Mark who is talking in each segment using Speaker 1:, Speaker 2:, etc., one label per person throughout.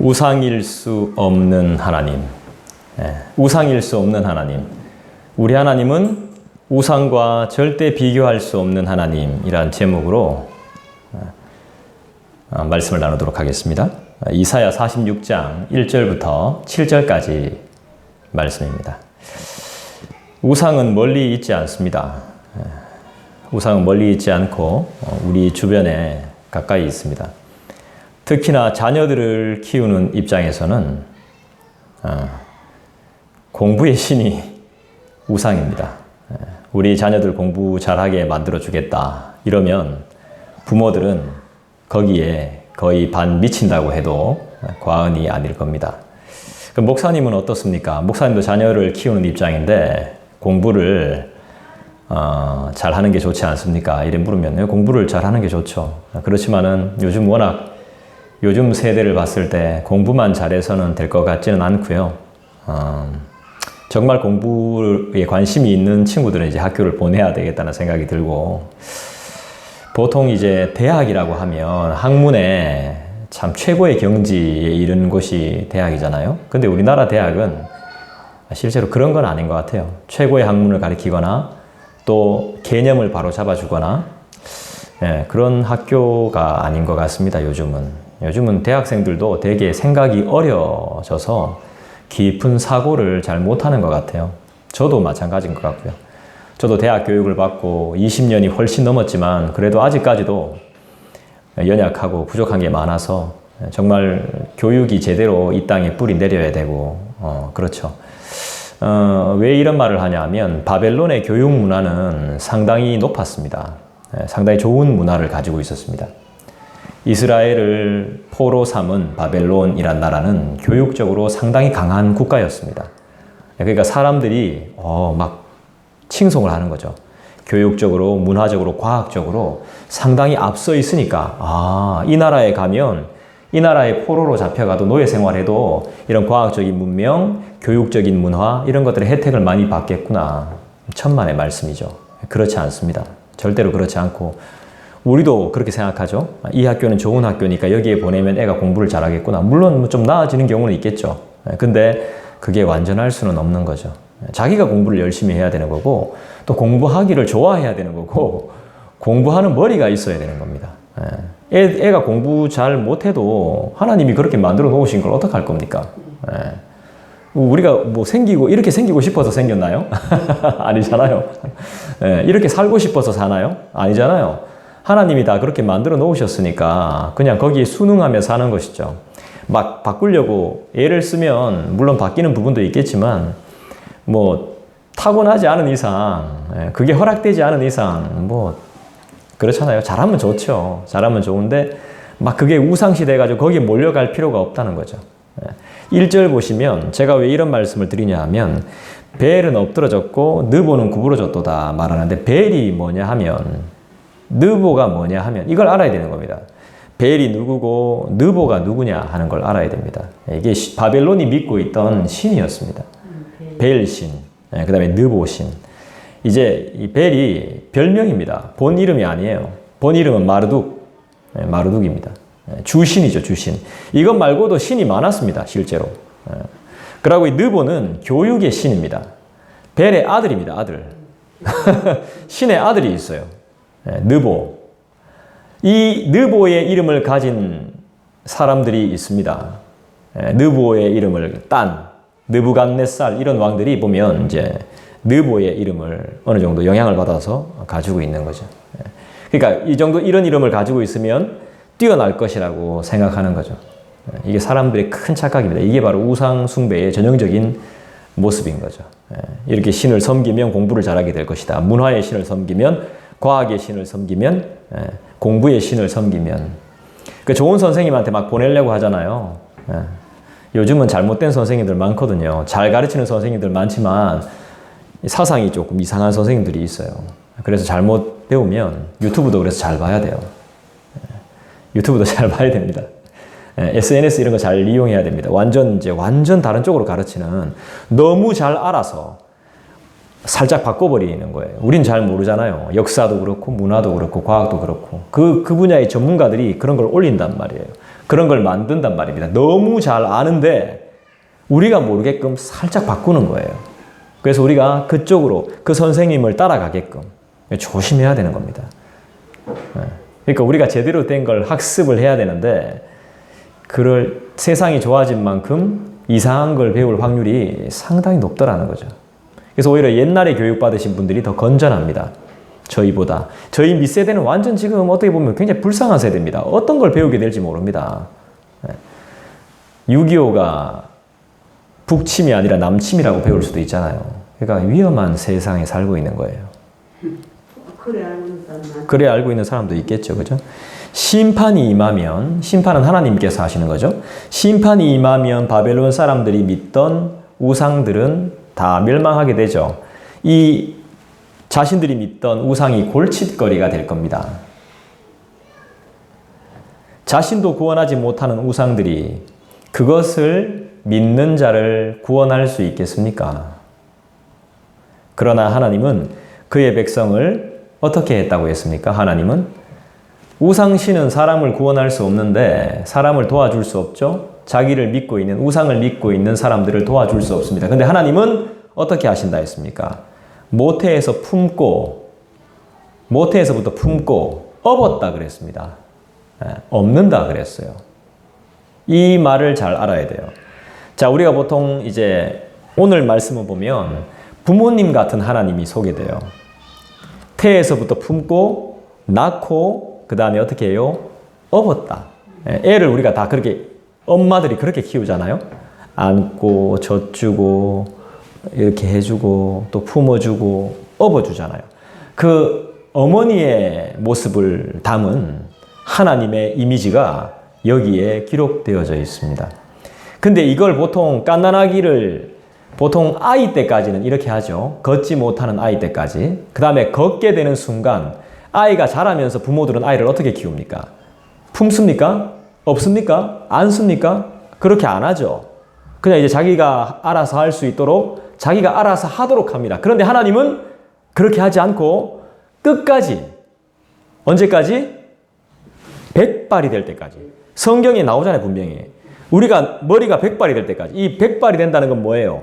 Speaker 1: 우상일 수 없는 하나님. 우상일 수 없는 하나님. 우리 하나님은 우상과 절대 비교할 수 없는 하나님이란 제목으로 말씀을 나누도록 하겠습니다. 이사야 46장 1절부터 7절까지 말씀입니다. 우상은 멀리 있지 않습니다. 우상은 멀리 있지 않고 우리 주변에 가까이 있습니다. 특히나 자녀들을 키우는 입장에서는 공부의 신이 우상입니다. 우리 자녀들 공부 잘하게 만들어주겠다 이러면 부모들은 거기에 거의 반 미친다고 해도 과언이 아닐 겁니다. 그럼 목사님은 어떻습니까? 목사님도 자녀를 키우는 입장인데 공부를 잘하는 게 좋지 않습니까? 이래 물으면 공부를 잘하는 게 좋죠. 그렇지만은 요즘 세대를 봤을 때 공부만 잘해서는 될 것 같지는 않고요. 정말 공부에 관심이 있는 친구들은 이제 학교를 보내야 되겠다는 생각이 들고, 보통 이제 대학이라고 하면 학문에 참 최고의 경지에 이른 곳이 대학이잖아요. 근데 우리나라 대학은 실제로 그런 건 아닌 것 같아요. 최고의 학문을 가르치거나 또 개념을 바로 잡아주거나 그런 학교가 아닌 것 같습니다. 요즘은 대학생들도 되게 생각이 어려져서 깊은 사고를 잘 못하는 것 같아요. 저도 마찬가지인 것 같고요. 저도 대학 교육을 받고 20년이 훨씬 넘었지만 그래도 아직까지도 연약하고 부족한 게 많아서 정말 교육이 제대로 이 땅에 뿌리 내려야 되고 그렇죠. 왜 이런 말을 하냐면 바벨론의 교육 문화는 상당히 높았습니다. 상당히 좋은 문화를 가지고 있었습니다. 이스라엘을 포로 삼은 바벨론이란 나라는 교육적으로 상당히 강한 국가였습니다. 그러니까 사람들이 막 칭송을 하는 거죠. 교육적으로, 문화적으로, 과학적으로 상당히 앞서 있으니까 이 나라에 가면 이 나라의 포로로 잡혀가도 노예 생활해도 이런 과학적인 문명, 교육적인 문화 이런 것들의 혜택을 많이 받겠구나. 천만의 말씀이죠. 그렇지 않습니다. 절대로 그렇지 않고 우리도 그렇게 생각하죠. 이 학교는 좋은 학교니까 여기에 보내면 애가 공부를 잘하겠구나. 물론 좀 나아지는 경우는 있겠죠. 근데 그게 완전할 수는 없는 거죠. 자기가 공부를 열심히 해야 되는 거고 또 공부하기를 좋아해야 되는 거고 공부하는 머리가 있어야 되는 겁니다. 애가 공부 잘 못해도 하나님이 그렇게 만들어 놓으신 걸 어떡할 겁니까? 우리가 이렇게 생기고 싶어서 생겼나요? 아니잖아요. 이렇게 살고 싶어서 사나요? 아니잖아요. 하나님이 다 그렇게 만들어 놓으셨으니까 그냥 거기에 순응하며 사는 것이죠. 막 바꾸려고 애를 쓰면 물론 바뀌는 부분도 있겠지만 타고나지 않은 이상, 그게 허락되지 않은 이상 그렇잖아요. 잘하면 좋죠. 잘하면 좋은데 막 그게 우상시 돼가지고 거기에 몰려갈 필요가 없다는 거죠. 1절 보시면 제가 왜 이런 말씀을 드리냐 하면 벨은 엎드러졌고 느보는 구부러졌도다 말하는데 벨이 뭐냐 하면 느보가 뭐냐 하면 이걸 알아야 되는 겁니다. 벨이 누구고 느보가 누구냐 하는 걸 알아야 됩니다. 이게 바벨론이 믿고 있던 신이었습니다. 벨신, 그 다음에 느보신. 이제 이 벨이 별명입니다. 본 이름이 아니에요. 본 이름은 마르둑입니다. 주신이죠, 주신. 이것 말고도 신이 많았습니다, 실제로. 그리고 이 느보는 교육의 신입니다. 벨의 아들입니다, 아들. 신의 아들이 있어요. 느보. 이 느보의 이름을 가진 사람들이 있습니다. 느보의 이름을 딴, 느부갓네살 이런 왕들이 보면 이제 느보의 이름을 어느 정도 영향을 받아서 가지고 있는 거죠. 그러니까 이런 이름을 가지고 있으면 뛰어날 것이라고 생각하는 거죠. 이게 사람들의 큰 착각입니다. 이게 바로 우상 숭배의 전형적인 모습인 거죠. 이렇게 신을 섬기면 공부를 잘하게 될 것이다. 문화의 신을 섬기면 과학의 신을 섬기면, 공부의 신을 섬기면. 그 좋은 선생님한테 막 보내려고 하잖아요. 요즘은 잘못된 선생님들 많거든요. 잘 가르치는 선생님들 많지만 사상이 조금 이상한 선생님들이 있어요. 그래서 잘못 배우면 유튜브도 그래서 잘 봐야 돼요. 유튜브도 잘 봐야 됩니다. SNS 이런 거 잘 이용해야 됩니다. 완전 다른 쪽으로 가르치는 너무 잘 알아서 살짝 바꿔버리는 거예요. 우린 잘 모르잖아요. 역사도 그렇고 문화도 그렇고 과학도 그렇고 그 분야의 전문가들이 그런 걸 올린단 말이에요. 그런 걸 만든단 말입니다. 너무 잘 아는데 우리가 모르게끔 살짝 바꾸는 거예요. 그래서 우리가 그쪽으로 그 선생님을 따라가게끔 조심해야 되는 겁니다. 그러니까 우리가 제대로 된 걸 학습을 해야 되는데 그럴 세상이 좋아진 만큼 이상한 걸 배울 확률이 상당히 높더라는 거죠. 그래서 오히려 옛날에 교육받으신 분들이 더 건전합니다. 저희보다. 저희 밑세대는 완전 지금 어떻게 보면 굉장히 불쌍한 세대입니다. 어떤 걸 배우게 될지 모릅니다. 6.25가 북침이 아니라 남침이라고 배울 수도 있잖아요. 그러니까 위험한 세상에 살고 있는 거예요. 그래 알고 있는 사람도 있겠죠. 그죠? 심판이 임하면, 심판은 하나님께서 하시는 거죠. 심판이 임하면 바벨론 사람들이 믿던 우상들은 다 멸망하게 되죠. 이 자신들이 믿던 우상이 골칫거리가 될 겁니다. 자신도 구원하지 못하는 우상들이 그것을 믿는 자를 구원할 수 있겠습니까? 그러나 하나님은 그의 백성을 어떻게 했다고 했습니까? 하나님은 우상신은 사람을 구원할 수 없는데 사람을 도와줄 수 없죠. 자기를 믿고 있는 우상을 믿고 있는 사람들을 도와줄 수 없습니다. 근데 하나님은 어떻게 하신다 했습니까? 모태에서부터 품고 업었다 그랬습니다. 없는다 그랬어요. 이 말을 잘 알아야 돼요. 자, 우리가 보통 이제 오늘 말씀을 보면 부모님 같은 하나님이 소개돼요. 태에서부터 품고 낳고 그 다음에 어떻게 해요? 업었다. 애를 우리가 다 그렇게 엄마들이 그렇게 키우잖아요. 안고 젖주고 이렇게 해주고 또 품어주고 업어주잖아요. 그 어머니의 모습을 담은 하나님의 이미지가 여기에 기록되어져 있습니다. 근데 이걸 보통 갓난아기를 보통 아이 때까지는 이렇게 하죠. 걷지 못하는 아이 때까지. 그 다음에 걷게 되는 순간 아이가 자라면서 부모들은 아이를 어떻게 키웁니까? 품습니까? 없습니까? 안습니까? 그렇게 안 하죠. 그냥 이제 자기가 알아서 할 수 있도록 자기가 알아서 하도록 합니다. 그런데 하나님은 그렇게 하지 않고 끝까지 언제까지? 100발이 될 때까지. 성경에 나오잖아요, 분명히. 우리가 머리가 100발이 될 때까지. 이 100발이 된다는 건 뭐예요?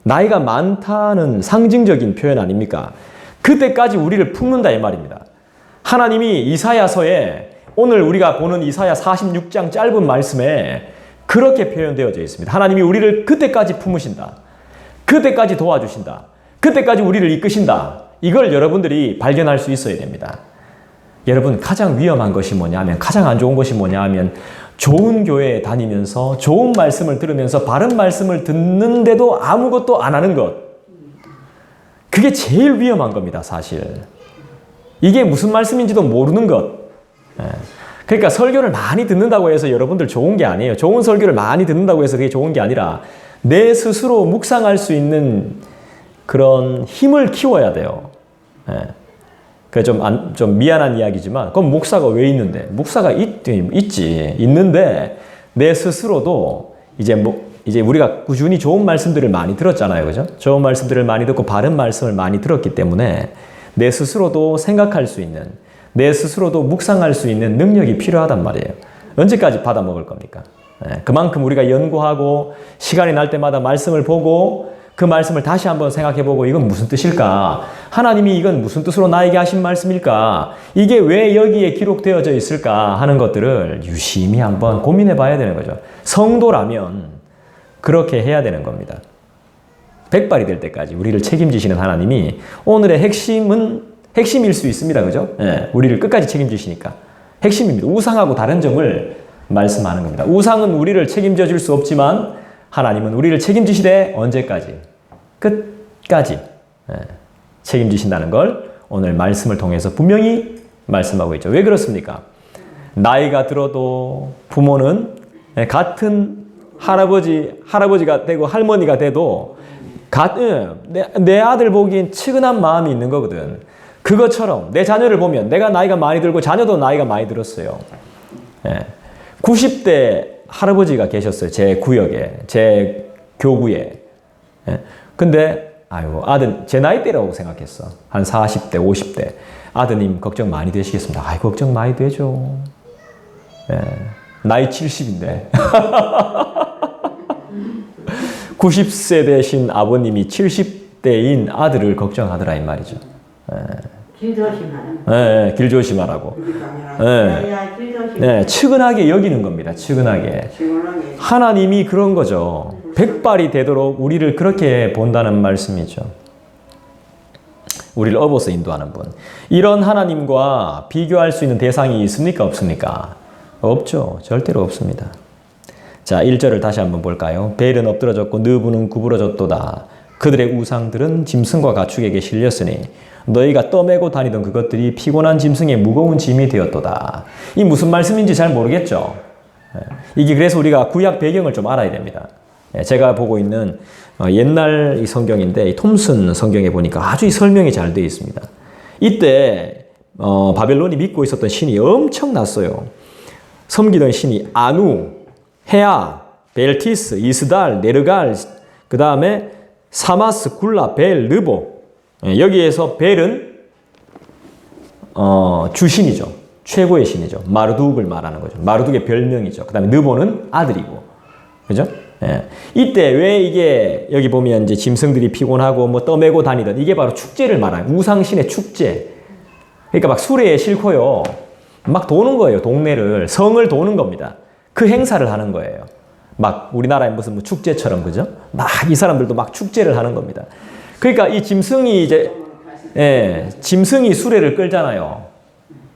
Speaker 1: 나이가 많다는 상징적인 표현 아닙니까? 그때까지 우리를 품는다 이 말입니다. 하나님이 이사야서에 오늘 우리가 보는 이사야 46장 짧은 말씀에 그렇게 표현되어져 있습니다. 하나님이 우리를 그때까지 품으신다. 그때까지 도와주신다. 그때까지 우리를 이끄신다. 이걸 여러분들이 발견할 수 있어야 됩니다. 여러분, 가장 위험한 것이 뭐냐면, 가장 안 좋은 것이 뭐냐면 좋은 교회에 다니면서 좋은 말씀을 들으면서 바른 말씀을 듣는데도 아무것도 안 하는 것. 그게 제일 위험한 겁니다, 사실. 이게 무슨 말씀인지도 모르는 것. 그러니까 설교를 많이 듣는다고 해서 여러분들 좋은 게 아니에요. 좋은 설교를 많이 듣는다고 해서 그게 좋은 게 아니라 내 스스로 묵상할 수 있는 그런 힘을 키워야 돼요. 그게 좀 미안한 이야기지만, 그럼 목사가 왜 있는데? 목사가 있지. 있는데, 내 스스로도 이제 우리가 꾸준히 좋은 말씀들을 많이 들었잖아요. 그죠? 좋은 말씀들을 많이 듣고 바른 말씀을 많이 들었기 때문에 내 스스로도 생각할 수 있는, 내 스스로도 묵상할 수 있는 능력이 필요하단 말이에요. 언제까지 받아 먹을 겁니까? 그만큼 우리가 연구하고 시간이 날 때마다 말씀을 보고 그 말씀을 다시 한번 생각해보고 이건 무슨 뜻일까? 하나님이 이건 무슨 뜻으로 나에게 하신 말씀일까? 이게 왜 여기에 기록되어져 있을까? 하는 것들을 유심히 한번 고민해 봐야 되는 거죠. 성도라면 그렇게 해야 되는 겁니다. 100발이 될 때까지 우리를 책임지시는 하나님이 오늘의 핵심일 수 있습니다. 그죠? 우리를 끝까지 책임지시니까. 핵심입니다. 우상하고 다른 점을 말씀하는 겁니다. 우상은 우리를 책임져 줄 수 없지만 하나님은 우리를 책임지시되 언제까지? 끝까지 책임지신다는 걸 오늘 말씀을 통해서 분명히 말씀하고 있죠. 왜 그렇습니까? 나이가 들어도 부모는 같은 할아버지가 되고 할머니가 돼도 내 아들 보기엔 측은한 마음이 있는 거거든. 그것처럼 내 자녀를 보면 내가 나이가 많이 들고 자녀도 나이가 많이 들었어요. 90대 할아버지가 계셨어요. 제 구역에, 제 교구에. 근데 아유, 아들, 제 나이대라고 생각했어. 한 40대, 50대. 아드님 걱정 많이 되시겠습니다. 아이, 걱정 많이 되죠. 예. 나이 70인데. 90세 되신 아버님이 70대인 아들을 걱정하더라, 이 말이죠. 예.
Speaker 2: 길 조심하라.
Speaker 1: 예, 길 조심하라고. 예. 네, 측은하게 여기는 겁니다. 측은하게. 하나님이 그런 거죠. 백발이 되도록 우리를 그렇게 본다는 말씀이죠. 우리를 업어서 인도하는 분. 이런 하나님과 비교할 수 있는 대상이 있습니까? 없습니까? 없죠. 절대로 없습니다. 자, 1절을 다시 한번 볼까요? 벨은 엎드러졌고 느부는 구부러졌도다. 그들의 우상들은 짐승과 가축에게 실렸으니 너희가 떠매고 다니던 그것들이 피곤한 짐승의 무거운 짐이 되었도다. 이 무슨 말씀인지 잘 모르겠죠? 이게 그래서 우리가 구약 배경을 좀 알아야 됩니다. 제가 보고 있는 옛날 이 성경인데 이 톰슨 성경에 보니까 아주 이 설명이 잘 되어 있습니다. 이때 바벨론이 믿고 있었던 신이 엄청났어요. 섬기던 신이 아누, 헤아, 벨티스, 이스달, 네르갈, 그 다음에 사마스, 굴라, 벨, 르보. 여기에서 벨은 주신이죠. 최고의 신이죠. 마르둑을 말하는 거죠. 마르둑의 별명이죠. 그 다음에 느보는 아들이고. 그죠? 예. 이때 왜 이게 여기 보면 이제 짐승들이 피곤하고 뭐 떠매고 다니던 이게 바로 축제를 말하는 우상신의 축제. 그러니까 막 수레에 싣고요. 막 도는 거예요. 동네를. 성을 도는 겁니다. 그 행사를 하는 거예요. 막 우리나라에 무슨 뭐 축제처럼 그죠? 막 이 사람들도 막 축제를 하는 겁니다. 그러니까 이 짐승이 이제 짐승이 수레를 끌잖아요.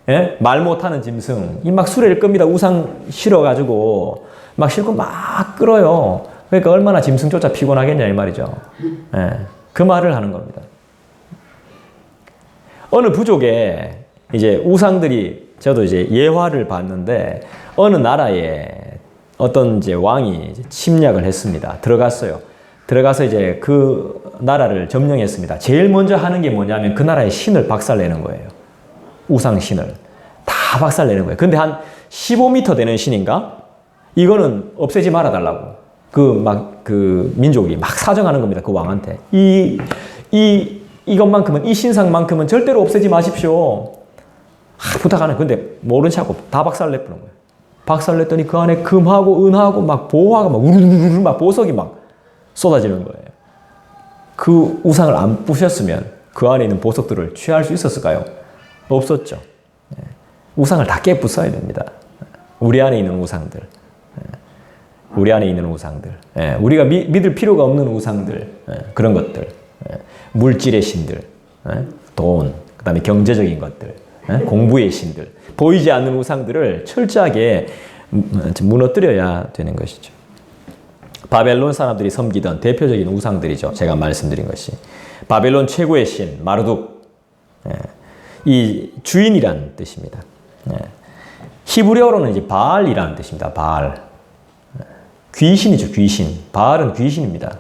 Speaker 1: 예? 말 못하는 짐승. 이 막 수레를 끕니다. 우상 실어가지고 막 싣고 막 끌어요. 그러니까 얼마나 짐승조차 피곤하겠냐 이 말이죠. 예. 그 말을 하는 겁니다. 어느 부족에 이제 우상들이 저도 이제 예화를 봤는데 어느 나라에 어떤 이제 왕이 이제 침략을 했습니다. 들어가서 이제 그 나라를 점령했습니다. 제일 먼저 하는 게 뭐냐면 그 나라의 신을 박살내는 거예요. 우상신을. 다 박살내는 거예요. 근데 한 15m 되는 신인가? 이거는 없애지 말아달라고. 그 민족이 막 사정하는 겁니다. 그 왕한테. 이것만큼은, 이 신상만큼은 절대로 없애지 마십시오. 부탁하는. 근데 모른 척하고 다 박살내버린 거예요. 박살냈더니 그 안에 금하고 은하고 막 보화가 막 우르르르 막 보석이 막 쏟아지는 거예요. 그 우상을 안 부셨으면 그 안에 있는 보석들을 취할 수 있었을까요? 없었죠. 우상을 다 깨부숴야 됩니다. 우리 안에 있는 우상들. 우리 안에 있는 우상들. 우리가 믿을 필요가 없는 우상들. 그런 것들. 물질의 신들. 돈. 그 다음에 경제적인 것들. 공부의 신들. 보이지 않는 우상들을 철저하게 무너뜨려야 되는 것이죠. 바벨론 사람들이 섬기던 대표적인 우상들이죠. 제가 말씀드린 것이. 바벨론 최고의 신, 마르둑. 이 주인이라는 뜻입니다. 히브리어로는 이제 바알이라는 뜻입니다. 바알. 귀신이죠, 귀신. 바알은 귀신입니다.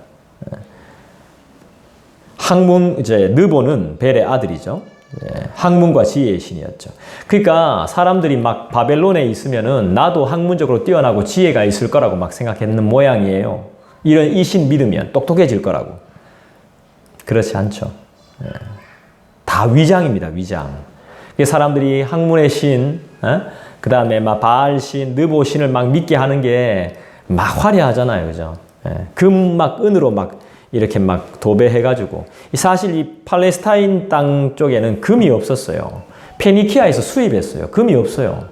Speaker 1: 학문, 이제, 느보는 벨의 아들이죠. 학문과 지혜의 신이었죠. 그러니까 사람들이 막 바벨론에 있으면은 나도 학문적으로 뛰어나고 지혜가 있을 거라고 막 생각했는 모양이에요. 이 신 믿으면 똑똑해질 거라고. 그렇지 않죠. 다 위장입니다, 위장. 사람들이 학문의 신, 그 다음에 막 바알 신, 느보 신을 막 믿게 하는 게 막 화려하잖아요, 그죠? 금 막 은으로 막 이렇게 막 도배해가지고. 사실 이 팔레스타인 땅 쪽에는 금이 없었어요. 페니키아에서 수입했어요. 금이 없어요.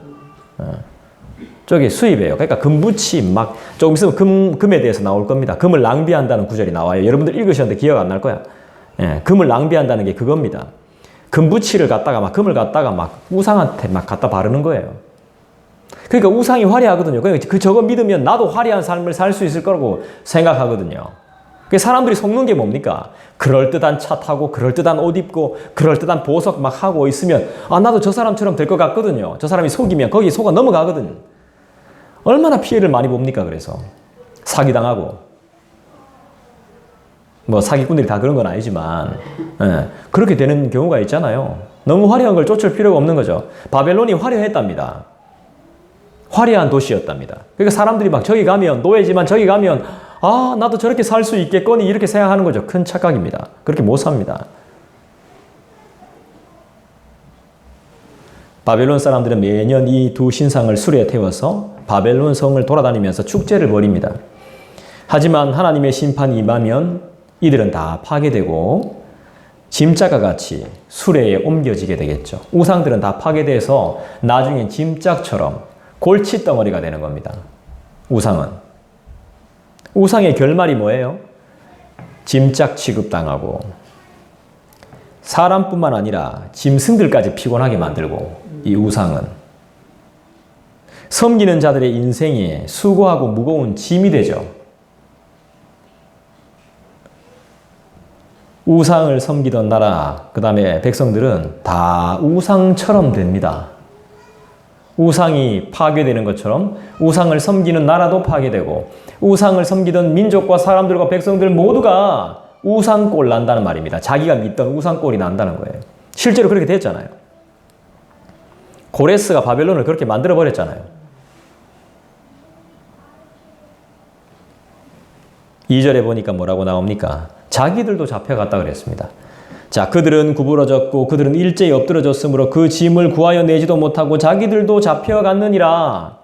Speaker 1: 저기 수입해요. 그러니까 금붙이 막 조금 있으면 금에 대해서 나올 겁니다. 금을 낭비한다는 구절이 나와요. 여러분들 읽으셨는데 기억 안 날 거야. 금을 낭비한다는 게 그겁니다. 금붙이를 갖다가 막 금을 갖다가 막 우상한테 막 갖다 바르는 거예요. 그러니까 우상이 화려하거든요. 그러니까 저거 믿으면 나도 화려한 삶을 살 수 있을 거라고 생각하거든요. 사람들이 속는 게 뭡니까? 그럴듯한 차 타고 그럴듯한 옷 입고 그럴듯한 보석 막 하고 있으면 나도 저 사람처럼 될 것 같거든요. 저 사람이 속이면 거기 속아 넘어가거든요. 얼마나 피해를 많이 봅니까? 그래서 사기당하고 뭐 사기꾼들이 다 그런 건 아니지만 그렇게 되는 경우가 있잖아요. 너무 화려한 걸 쫓을 필요가 없는 거죠. 바벨론이 화려했답니다. 화려한 도시였답니다. 그러니까 사람들이 막 저기 가면 노예지만 저기 가면 아, 나도 저렇게 살 수 있겠거니 이렇게 생각하는 거죠. 큰 착각입니다. 그렇게 못 삽니다. 바벨론 사람들은 매년 이 두 신상을 수레에 태워서 바벨론 성을 돌아다니면서 축제를 벌입니다. 하지만 하나님의 심판이 임하면 이들은 다 파괴되고 짐짝과 같이 수레에 옮겨지게 되겠죠. 우상들은 다 파괴돼서 나중엔 짐짝처럼 골칫덩어리가 되는 겁니다. 우상은. 우상의 결말이 뭐예요? 짐짝 취급당하고 사람뿐만 아니라 짐승들까지 피곤하게 만들고 이 우상은 섬기는 자들의 인생에 수고하고 무거운 짐이 되죠. 우상을 섬기던 나라, 그 다음에 백성들은 다 우상처럼 됩니다. 우상이 파괴되는 것처럼 우상을 섬기는 나라도 파괴되고 우상을 섬기던 민족과 사람들과 백성들 모두가 우상꼴 난다는 말입니다. 자기가 믿던 우상꼴이 난다는 거예요. 실제로 그렇게 됐잖아요. 고레스가 바벨론을 그렇게 만들어버렸잖아요. 2절에 보니까 뭐라고 나옵니까? 자기들도 잡혀갔다 그랬습니다. 자, 그들은 구부러졌고 그들은 일제히 엎드러졌으므로 그 짐을 구하여 내지도 못하고 자기들도 잡혀갔느니라.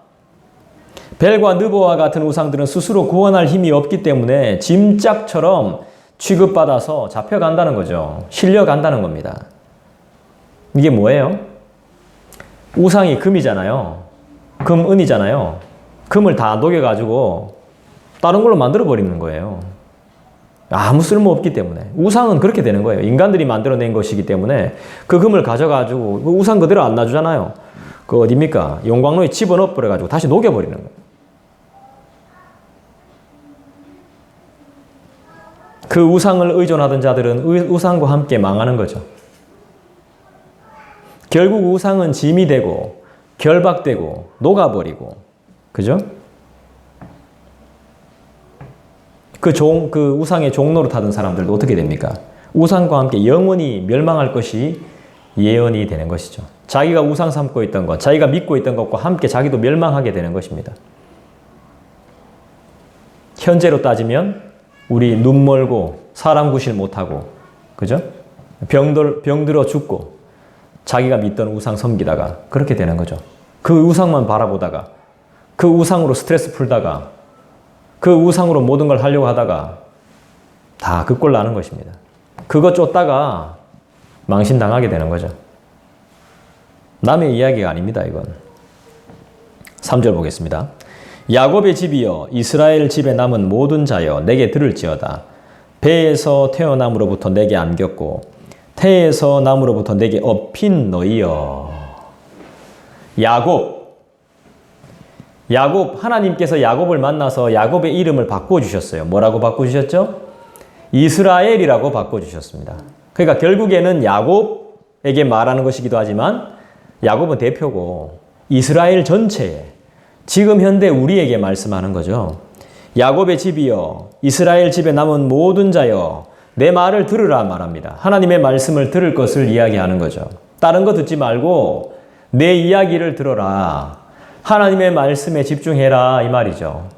Speaker 1: 벨과 느보와 같은 우상들은 스스로 구원할 힘이 없기 때문에 짐짝처럼 취급받아서 잡혀간다는 거죠. 실려간다는 겁니다. 이게 뭐예요? 우상이 금이잖아요. 금, 은이잖아요. 금을 다 녹여가지고 다른 걸로 만들어버리는 거예요. 아무 쓸모 없기 때문에. 우상은 그렇게 되는 거예요. 인간들이 만들어낸 것이기 때문에 그 금을 가져가지고 그 우상 그대로 안 놔주잖아요. 그 어딥니까? 용광로에 집어넣어 버려가지고 다시 녹여버리는 거예요. 그 우상을 의존하던 자들은 우상과 함께 망하는 거죠. 결국 우상은 짐이 되고 결박되고 녹아버리고, 그죠? 그 우상의 종로로 타던 사람들도 어떻게 됩니까? 우상과 함께 영원히 멸망할 것이 예언이 되는 것이죠. 자기가 우상 삼고 있던 것, 자기가 믿고 있던 것과 함께 자기도 멸망하게 되는 것입니다. 현재로 따지면 우리 눈 멀고 사람 구실 못하고, 그죠? 병들어 죽고 자기가 믿던 우상 섬기다가 그렇게 되는 거죠. 그 우상만 바라보다가 그 우상으로 스트레스 풀다가 그 우상으로 모든 걸 하려고 하다가 다 그 꼴 나는 것입니다. 그거 쫓다가 망신당하게 되는 거죠. 남의 이야기가 아닙니다, 이건. 3절 보겠습니다. 야곱의 집이여 이스라엘 집에 남은 모든 자여 내게 들을지어다. 배에서 태어남으로부터 내게 안겼고 태에서 남으로부터 내게 업힌 너희여. 야곱, 하나님께서 야곱을 만나서 야곱의 이름을 바꿔주셨어요. 뭐라고 바꿔주셨죠? 이스라엘이라고 바꿔주셨습니다. 그러니까 결국에는 야곱에게 말하는 것이기도 하지만 야곱은 대표고 이스라엘 전체에 지금 현대 우리에게 말씀하는 거죠. 야곱의 집이여 이스라엘 집에 남은 모든 자여 내 말을 들으라 말합니다. 하나님의 말씀을 들을 것을 이야기하는 거죠. 다른 거 듣지 말고 내 이야기를 들어라. 하나님의 말씀에 집중해라 이 말이죠.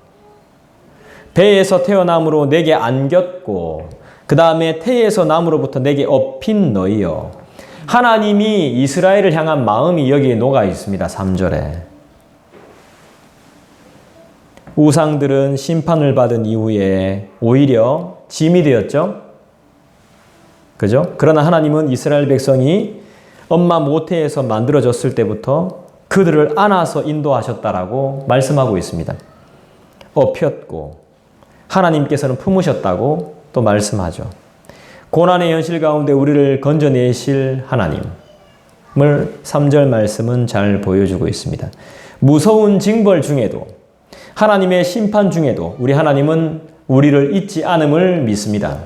Speaker 1: 배에서 태어남으로 내게 안겼고 그 다음에 태에서 남으로부터 내게 업힌 너희여. 하나님이 이스라엘을 향한 마음이 여기에 녹아 있습니다. 3절에. 우상들은 심판을 받은 이후에 오히려 짐이 되었죠. 그죠? 그러나 하나님은 이스라엘 백성이 엄마 모태에서 만들어졌을 때부터 그들을 안아서 인도하셨다라고 말씀하고 있습니다. 업혔고 하나님께서는 품으셨다고 또 말씀하죠. 고난의 현실 가운데 우리를 건져내실 하나님을 3절 말씀은 잘 보여주고 있습니다. 무서운 징벌 중에도 하나님의 심판 중에도 우리 하나님은 우리를 잊지 않음을 믿습니다.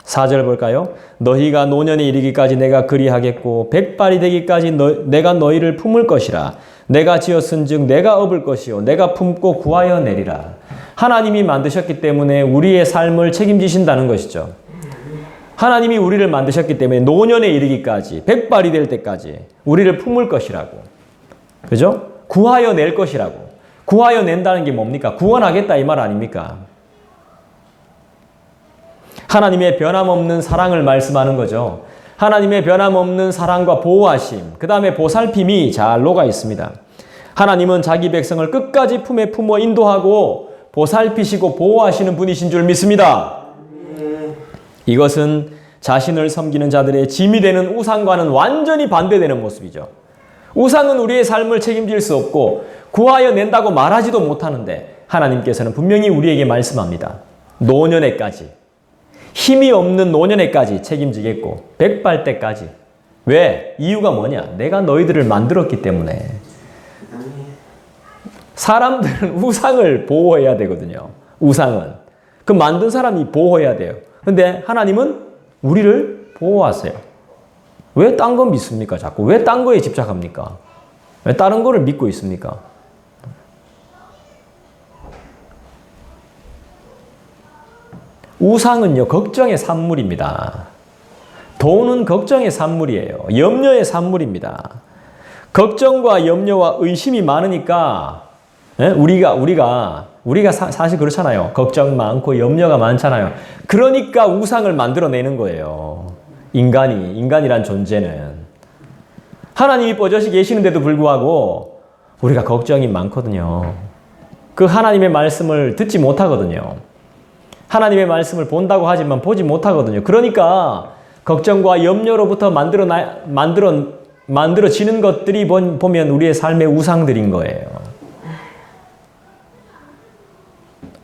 Speaker 1: 4절 볼까요? 너희가 노년에 이르기까지 내가 그리하겠고 백발이 되기까지 내가 너희를 품을 것이라. 내가 지었은즉 내가 업을 것이요 내가 품고 구하여 내리라. 하나님이 만드셨기 때문에 우리의 삶을 책임지신다는 것이죠. 하나님이 우리를 만드셨기 때문에 노년에 이르기까지 백발이 될 때까지 우리를 품을 것이라고. 그죠? 구하여 낼 것이라고. 구하여 낸다는 게 뭡니까? 구원하겠다 이 말 아닙니까? 하나님의 변함없는 사랑을 말씀하는 거죠. 하나님의 변함없는 사랑과 보호하심, 그 다음에 보살핌이 잘 녹아 있습니다. 하나님은 자기 백성을 끝까지 품에 품어 인도하고 보살피시고 보호하시는 분이신 줄 믿습니다. 이것은 자신을 섬기는 자들의 짐이 되는 우상과는 완전히 반대되는 모습이죠. 우상은 우리의 삶을 책임질 수 없고 구하여 낸다고 말하지도 못하는데 하나님께서는 분명히 우리에게 말씀합니다. 노년에까지, 힘이 없는 노년에까지 책임지겠고 백발 때까지. 왜? 이유가 뭐냐? 내가 너희들을 만들었기 때문에. 사람들은 우상을 보호해야 되거든요. 우상은. 그 만든 사람이 보호해야 돼요. 근데 하나님은 우리를 보호하세요. 왜 딴 거 믿습니까? 자꾸. 왜 딴 거에 집착합니까? 왜 다른 거를 믿고 있습니까? 우상은요, 걱정의 산물입니다. 돈은 걱정의 산물이에요. 염려의 산물입니다. 걱정과 염려와 의심이 많으니까 우리가 사실 그렇잖아요. 걱정 많고 염려가 많잖아요. 그러니까 우상을 만들어내는 거예요. 인간이란 존재는. 하나님이 뻗어시 계시는데도 불구하고 우리가 걱정이 많거든요. 그 하나님의 말씀을 듣지 못하거든요. 하나님의 말씀을 본다고 하지만 보지 못하거든요. 그러니까 걱정과 염려로부터 만들어지는 것들이 보면 우리의 삶의 우상들인 거예요.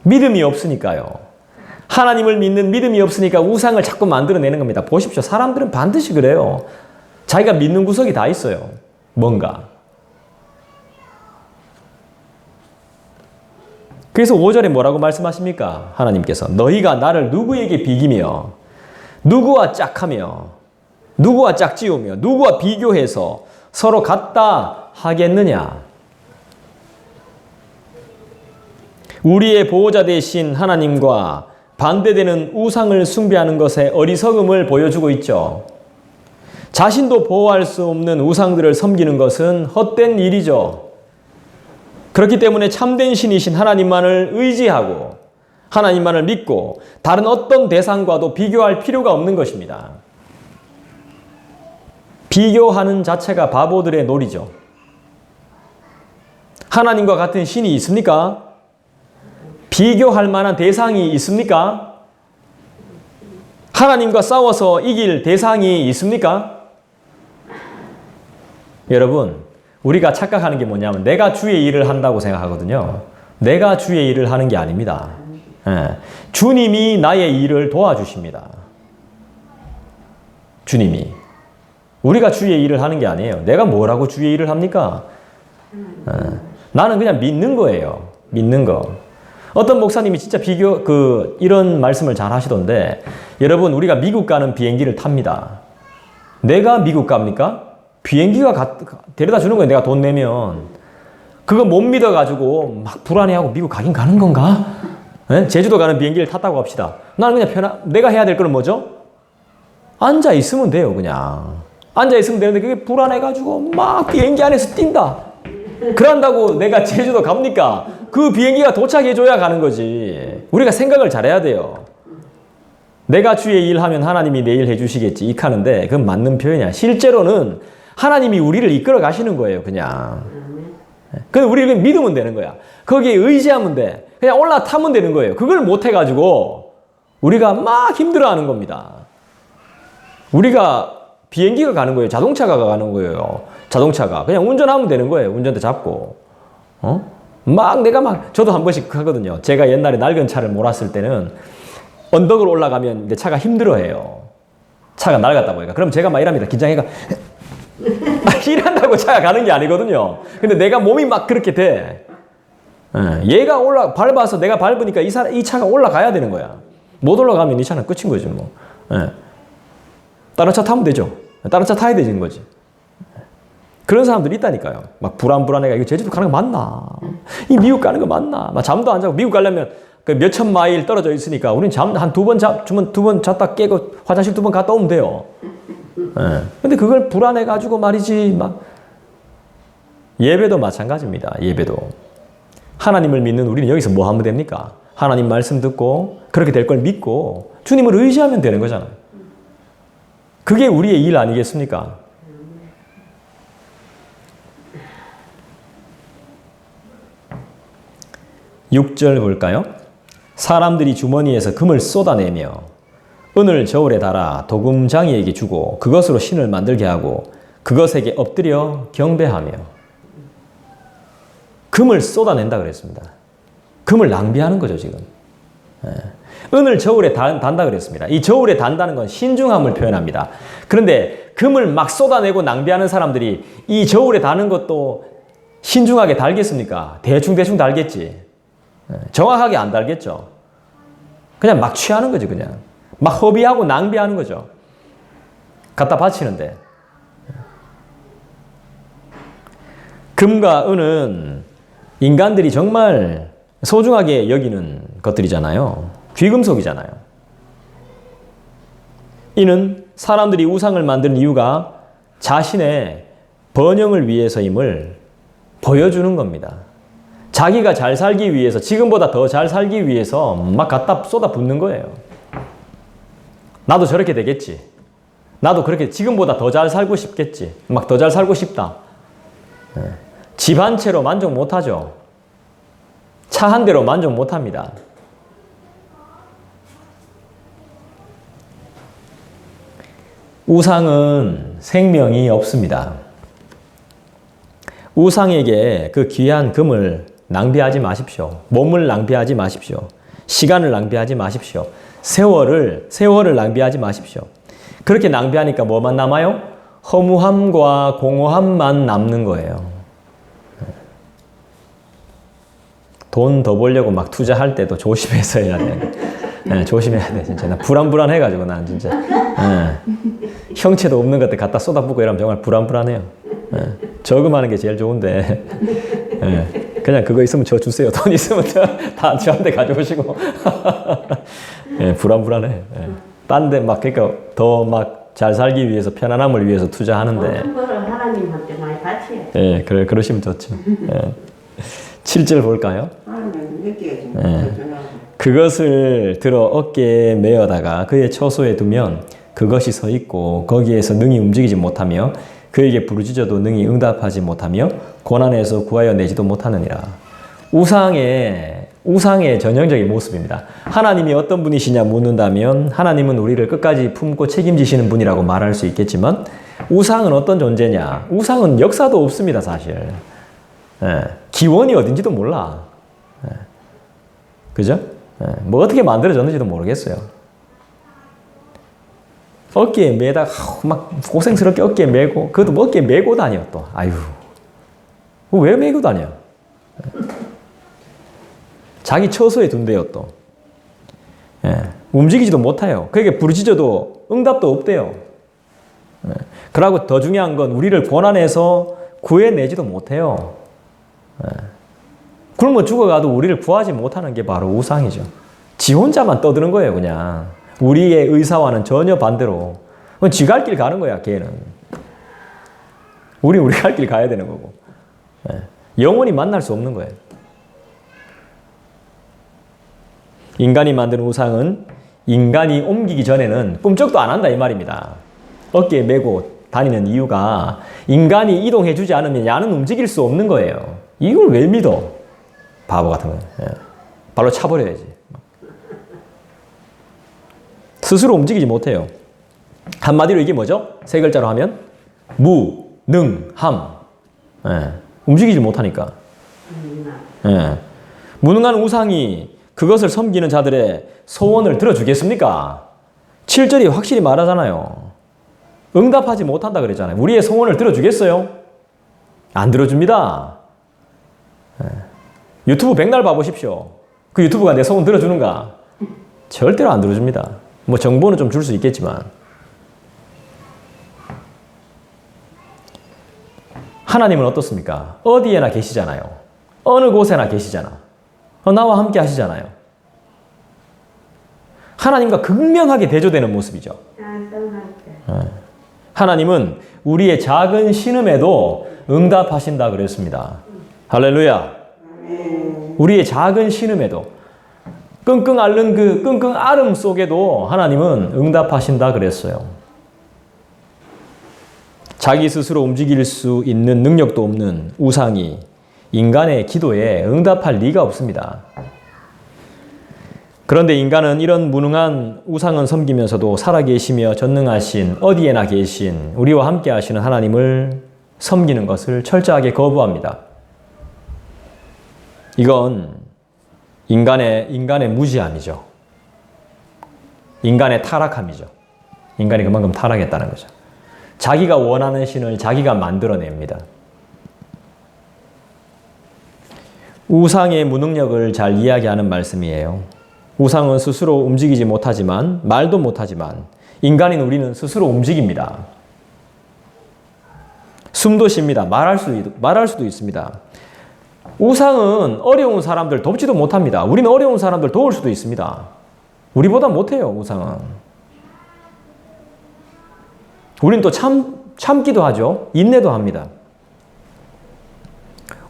Speaker 1: 믿음이 없으니까요. 하나님을 믿는 믿음이 없으니까 우상을 자꾸 만들어내는 겁니다. 보십시오. 사람들은 반드시 그래요. 자기가 믿는 구석이 다 있어요. 뭔가. 그래서 5절에 뭐라고 말씀하십니까? 하나님께서 너희가 나를 누구에게 비기며 누구와 짝하며 누구와 짝지우며 누구와 비교해서 서로 같다 하겠느냐? 우리의 보호자 되신 하나님과 반대되는 우상을 숭배하는 것에 어리석음을 보여주고 있죠. 자신도 보호할 수 없는 우상들을 섬기는 것은 헛된 일이죠. 그렇기 때문에 참된 신이신 하나님만을 의지하고 하나님만을 믿고 다른 어떤 대상과도 비교할 필요가 없는 것입니다. 비교하는 자체가 바보들의 놀이죠. 하나님과 같은 신이 있습니까? 비교할 만한 대상이 있습니까? 하나님과 싸워서 이길 대상이 있습니까? 여러분, 우리가 착각하는 게 뭐냐면 내가 주의 일을 한다고 생각하거든요. 내가 주의 일을 하는 게 아닙니다. 주님이 나의 일을 도와주십니다. 주님이. 우리가 주의 일을 하는 게 아니에요. 내가 뭐라고 주의 일을 합니까? 나는 그냥 믿는 거예요. 믿는 거. 어떤 목사님이 진짜 이런 말씀을 잘 하시던데, 여러분, 우리가 미국 가는 비행기를 탑니다. 내가 미국 갑니까? 비행기가 데려다 주는 거예요. 내가 돈 내면. 그거 못 믿어가지고 막 불안해하고 미국 가긴 가는 건가? 네? 제주도 가는 비행기를 탔다고 합시다. 나는 그냥 내가 해야 될 거는 뭐죠? 앉아 있으면 돼요, 그냥. 앉아 있으면 되는데 그게 불안해가지고 막 비행기 안에서 뛴다. 그런다고 내가 제주도 갑니까? 그 비행기가 도착해줘야 가는 거지. 우리가 생각을 잘해야 돼요. 내가 주의 일 하면 하나님이 내 일 해주시겠지. 이 카는데 그건 맞는 표현이야. 실제로는 하나님이 우리를 이끌어 가시는 거예요, 그냥. 근데 우리는 믿으면 되는 거야. 거기에 의지하면 돼. 그냥 올라타면 되는 거예요. 그걸 못 해가지고 우리가 막 힘들어하는 겁니다. 우리가 비행기가 가는 거예요. 자동차가 가는 거예요. 자동차가. 그냥 운전하면 되는 거예요. 운전대 잡고. 저도 한 번씩 하거든요. 제가 옛날에 낡은 차를 몰았을 때는 언덕을 올라가면 내 차가 힘들어해요. 차가 낡았다 보니까. 그럼 제가 막 이랍니다. 긴장해가. 이란다고 차가 가는 게 아니거든요. 근데 내가 몸이 막 그렇게 돼. 얘가 밟아서 내가 밟으니까 이 차가 올라가야 되는 거야. 못 올라가면 이 차는 끝인 거지, 뭐. 다른 차 타면 되죠. 다른 차 타야 되는 거지. 그런 사람들이 있다니까요. 막 불안해가 이거 제주도 가는 거 맞나? 이 미국 가는 거 맞나? 막 잠도 안 자고 미국 가려면 그 몇천 마일 떨어져 있으니까 우린 한 두 번 잤다 깨고 화장실 2번 갔다 오면 돼요. 근데 그걸 불안해가지고 말이지, 막. 예배도 마찬가지입니다. 예배도. 하나님을 믿는 우리는 여기서 뭐 하면 됩니까? 하나님 말씀 듣고 그렇게 될 걸 믿고 주님을 의지하면 되는 거잖아요. 그게 우리의 일 아니겠습니까? 육 절 볼까요? 사람들이 주머니에서 금을 쏟아내며 은을 저울에 달아 도금장이에게 주고 그것으로 신을 만들게 하고 그것에게 엎드려 경배하며. 금을 쏟아낸다 그랬습니다. 금을 낭비하는 거죠, 지금. 은을 저울에 단다 그랬습니다. 이 저울에 단다는 건 신중함을 표현합니다. 그런데 금을 막 쏟아내고 낭비하는 사람들이 이 저울에 다는 것도 신중하게 달겠습니까? 대충 달겠지. 정확하게 안 달겠죠. 그냥 막 취하는 거지, 그냥. 막 허비하고 낭비하는 거죠. 갖다 바치는데. 금과 은은 인간들이 정말 소중하게 여기는 것들이잖아요. 귀금속이잖아요. 이는 사람들이 우상을 만든 이유가 자신의 번영을 위해서임을 보여주는 겁니다. 자기가 잘 살기 위해서, 지금보다 더 잘 살기 위해서 막 갖다 쏟아 붓는 거예요. 나도 저렇게 되겠지. 나도 그렇게 지금보다 더 잘 살고 싶겠지. 막 더 잘 살고 싶다. 집 한 채로 만족 못하죠. 차 한 대로 만족 못합니다. 우상은 생명이 없습니다. 우상에게 그 귀한 금을 낭비하지 마십시오. 몸을 낭비하지 마십시오. 시간을 낭비하지 마십시오. 세월을 낭비하지 마십시오. 그렇게 낭비하니까 뭐만 남아요? 허무함과 공허함만 남는 거예요. 돈 더 벌려고 막 투자할 때도 조심해서 해야 돼. 네, 조심해야 돼, 진짜. 나 불안해가지고, 난 진짜. 형체도 없는 것들 갖다 쏟아붓고 이러면 정말 불안해요. 저금하는 게 제일 좋은데. 그냥 그거 있으면 저 주세요. 돈 있으면 다 저한테 가져오시고. 불안해. 딴 데 막, 그러니까 더 막 잘 살기 위해서, 편안함을 위해서 투자하는데.
Speaker 2: 모든 거를 하나님한테 많이 바쳐야 돼.
Speaker 1: 예, 그러시면 좋죠. 7절 볼까요? 그것을 들어 어깨에 메어다가 그의 처소에 두면 그것이 서 있고 거기에서 능히 움직이지 못하며 그에게 부르짖어도 능히 응답하지 못하며 고난에서 구하여 내지도 못하느니라. 우상의 전형적인 모습입니다. 하나님이 어떤 분이시냐 묻는다면 하나님은 우리를 끝까지 품고 책임지시는 분이라고 말할 수 있겠지만 우상은 어떤 존재냐? 우상은 역사도 없습니다, 사실. 기원이 어딘지도 몰라. 그죠? 뭐 어떻게 만들어졌는지도 모르겠어요. 어깨에 매다가 막 고생스럽게 어깨에 메고, 그것도 뭐 어깨에 메고 다녀 또. 아유, 왜 메고 다녀? 자기 처소에 둔대요 또. 움직이지도 못해요. 그에게 부르짖어도 응답도 없대요. 그러고 더 중요한 건 우리를 고난에서 구해내지도 못해요. 굶어 죽어가도 우리를 구하지 못하는 게 바로 우상이죠. 지 혼자만 떠드는 거예요, 그냥. 우리의 의사와는 전혀 반대로. 지 갈 길 가는 거야, 걔는. 우리 갈 길 가야 되는 거고. 영원히 만날 수 없는 거예요. 인간이 만든 우상은 인간이 옮기기 전에는 꿈쩍도 안 한다, 이 말입니다. 어깨에 메고 다니는 이유가 인간이 이동해 주지 않으면 야는 움직일 수 없는 거예요. 이걸 왜 믿어? 바보 같은 거. 발로 차버려야지. 스스로 움직이지 못해요. 한마디로 이게 뭐죠? 세 글자로 하면 무능함. 움직이지 못하니까. 무능한 우상이 그것을 섬기는 자들의 소원을 들어주겠습니까? 7절이 확실히 말하잖아요. 응답하지 못한다 그랬잖아요. 우리의 소원을 들어주겠어요? 안 들어줍니다. 유튜브 백날 봐보십시오. 그 유튜브가 내 소원 들어주는가? 절대로 안 들어줍니다. 뭐 정보는 좀 줄 수 있겠지만. 하나님은 어떻습니까? 어디에나 계시잖아요. 어느 곳에나 계시잖아. 나와 함께 하시잖아요. 하나님과 극명하게 대조되는 모습이죠. 하나님은 우리의 작은 신음에도 응답하신다 그랬습니다. 할렐루야. 우리의 작은 신음에도 끙끙 앓는 그 끙끙 앓음 속에도 하나님은 응답하신다 그랬어요. 자기 스스로 움직일 수 있는 능력도 없는 우상이 인간의 기도에 응답할 리가 없습니다. 그런데 인간은 이런 무능한 우상은 섬기면서도 살아계시며 전능하신 어디에나 계신 우리와 함께 하시는 하나님을 섬기는 것을 철저하게 거부합니다. 이건 인간의 무지함이죠. 인간의 타락함이죠. 인간이 그만큼 타락했다는 거죠. 자기가 원하는 신을 자기가 만들어냅니다. 우상의 무능력을 잘 이야기하는 말씀이에요. 우상은 스스로 움직이지 못하지만, 말도 못하지만 인간인 우리는 스스로 움직입니다. 숨도 쉽니다. 말할 수도 있습니다. 우상은 어려운 사람들 돕지도 못합니다. 우리는 어려운 사람들 도울 수도 있습니다. 우리보다 못해요, 우상은. 우리는 또 참기도 하죠. 인내도 합니다.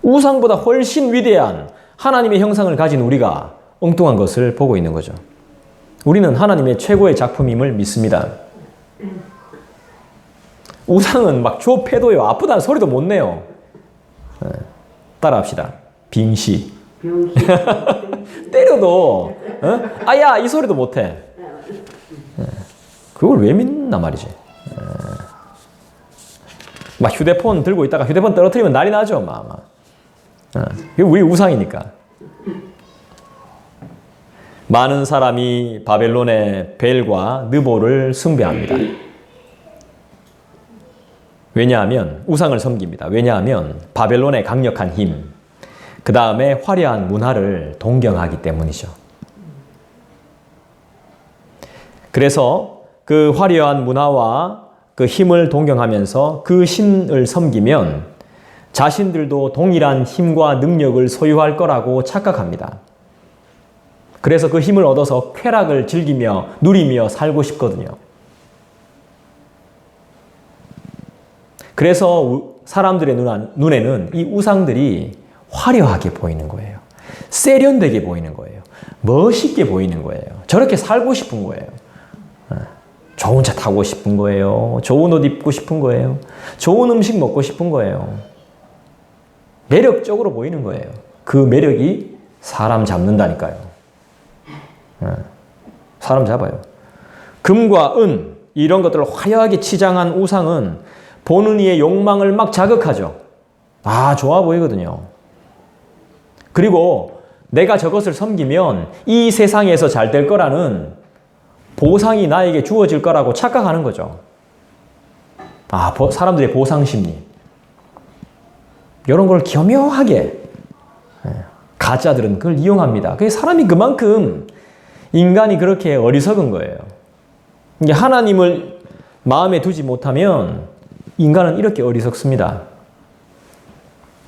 Speaker 1: 우상보다 훨씬 위대한 하나님의 형상을 가진 우리가 엉뚱한 것을 보고 있는 거죠. 우리는 하나님의 최고의 작품임을 믿습니다. 우상은 막 조패도요. 아프다는 소리도 못 내요. 따라합시다. 빙시. 때려도 아야 이 소리도 못해. 그걸 왜 믿나 말이지. 막 휴대폰 들고 있다가 휴대폰 떨어뜨리면 난리 나죠. 이게 우리 우상이니까. 많은 사람이 바벨론의 벨과 느보를 숭배합니다. 왜냐하면 우상을 섬깁니다. 왜냐하면 바벨론의 강력한 힘, 그 다음에 화려한 문화를 동경하기 때문이죠. 그래서 그 화려한 문화와 그 힘을 동경하면서 그 신을 섬기면 자신들도 동일한 힘과 능력을 소유할 거라고 착각합니다. 그래서 그 힘을 얻어서 쾌락을 즐기며 누리며 살고 싶거든요. 그래서 사람들의 눈에는 이 우상들이 화려하게 보이는 거예요. 세련되게 보이는 거예요. 멋있게 보이는 거예요. 저렇게 살고 싶은 거예요. 좋은 차 타고 싶은 거예요. 좋은 옷 입고 싶은 거예요. 좋은 음식 먹고 싶은 거예요. 매력적으로 보이는 거예요. 그 매력이 사람 잡는다니까요. 사람 잡아요. 금과 은 이런 것들을 화려하게 치장한 우상은 보는 이의 욕망을 막 자극하죠. 좋아 보이거든요. 그리고 내가 저것을 섬기면 이 세상에서 잘 될 거라는 보상이 나에게 주어질 거라고 착각하는 거죠. 사람들의 보상 심리. 이런 걸 교묘하게 가짜들은 그걸 이용합니다. 그게 사람이 그만큼 인간이 그렇게 어리석은 거예요. 하나님을 마음에 두지 못하면 인간은 이렇게 어리석습니다.